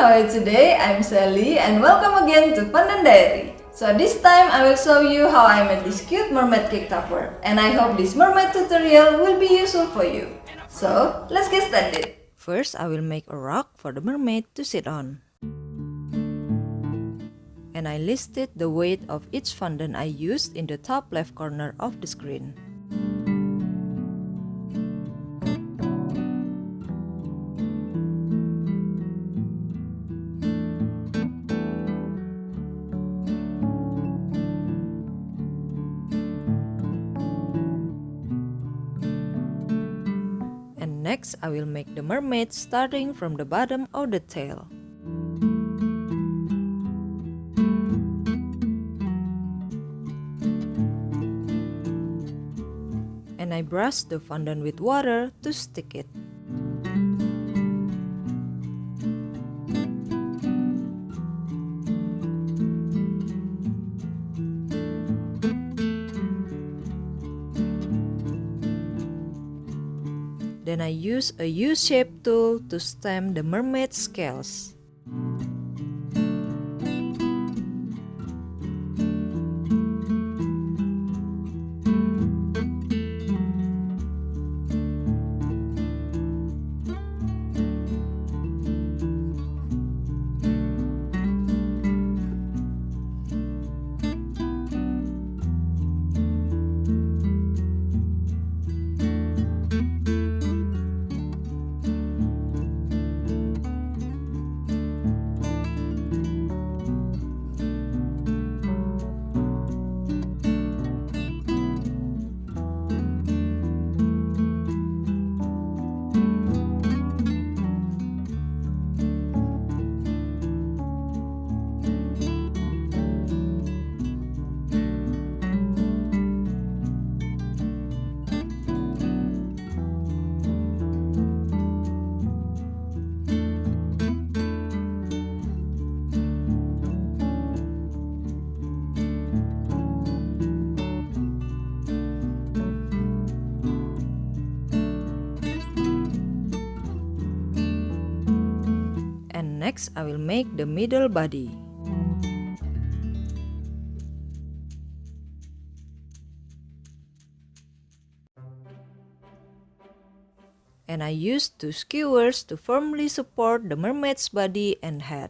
how are you today? I'm Sally and welcome again to Fondant Diary. So this time I will show you how I made this cute mermaid cake topper, and I hope this mermaid tutorial will be useful for you. So let's get started. First, I will make a rock for the mermaid to sit on. And I listed the weight of each fondant I used in the top left corner of the screen. And next, I will make the mermaid starting from the bottom of the tail. And I brush the fondant with water to stick it. Then I use a U-shaped tool to stamp the mermaid's scales. Next, I will make the middle body. And I use two skewers to firmly support the mermaid's body and head.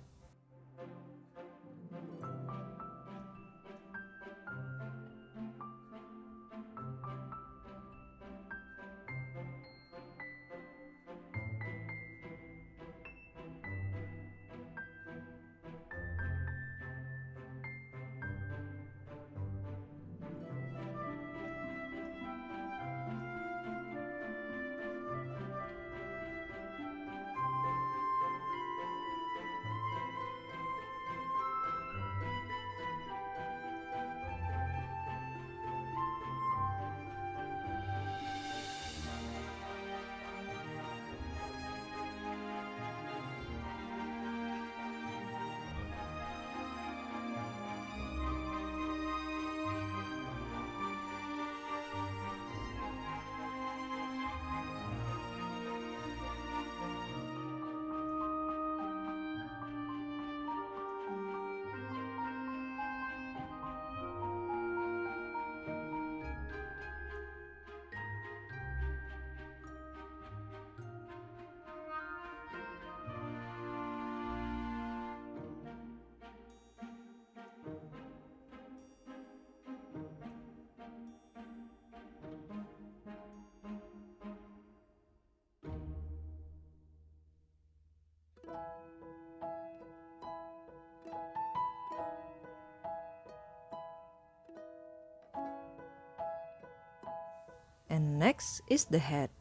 And next is the head.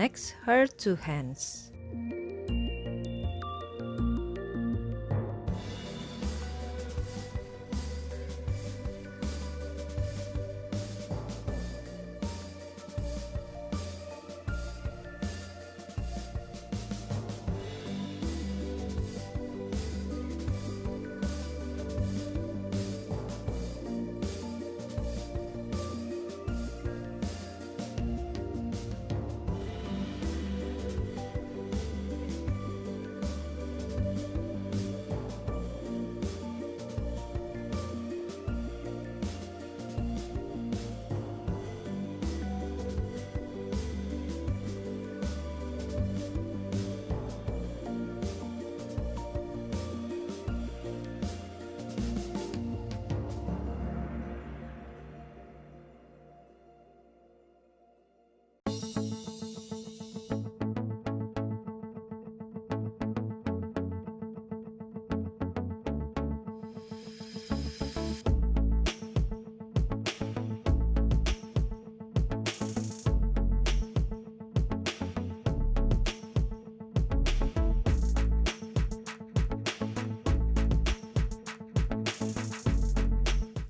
next her two hands.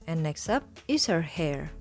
And next up is her hair.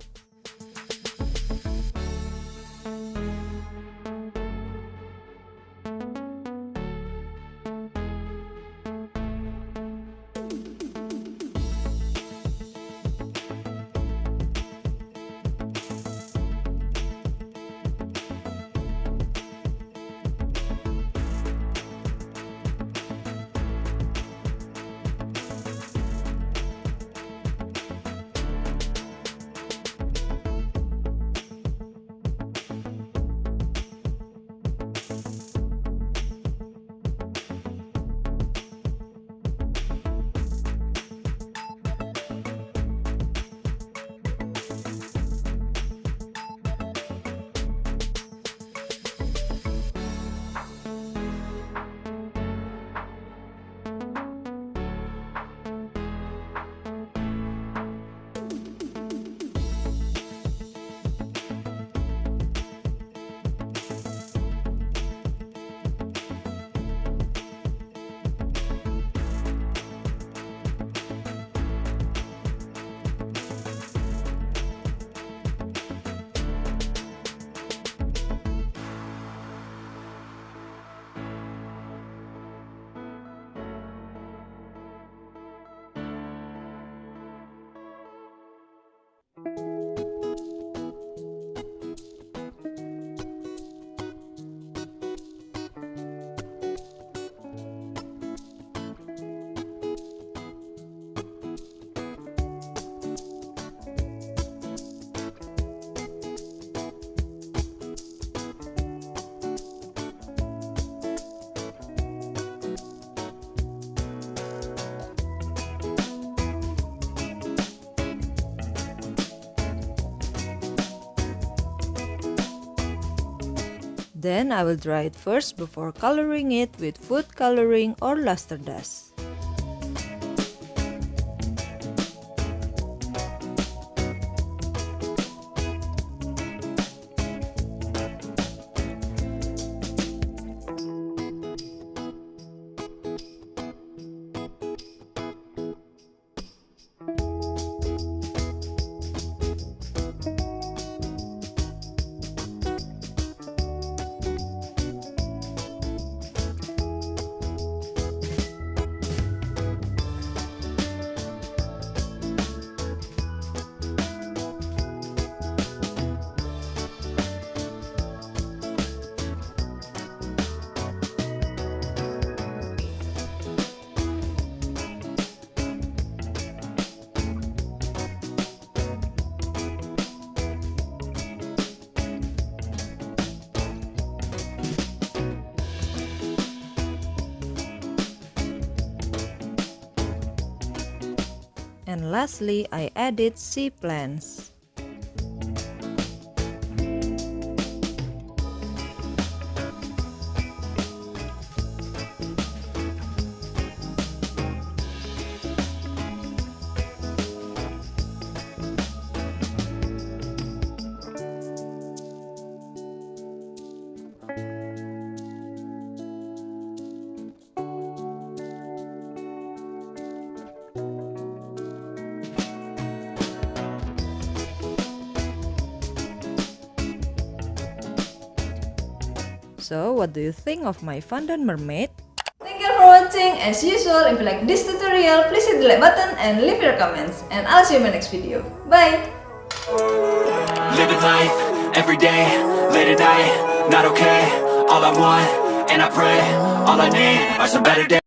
Then I will dry it first before coloring it with food coloring or luster dust. And lastly, I added sea plants. So, what do you think of my Fondant Mermaid? Thank you for watching. As usual, if you like this tutorial, please hit the like button and leave your comments. And I'll see you in my next video. Bye! Living life, every day, late at night, not okay. All I want, and I pray, all I need are some better days.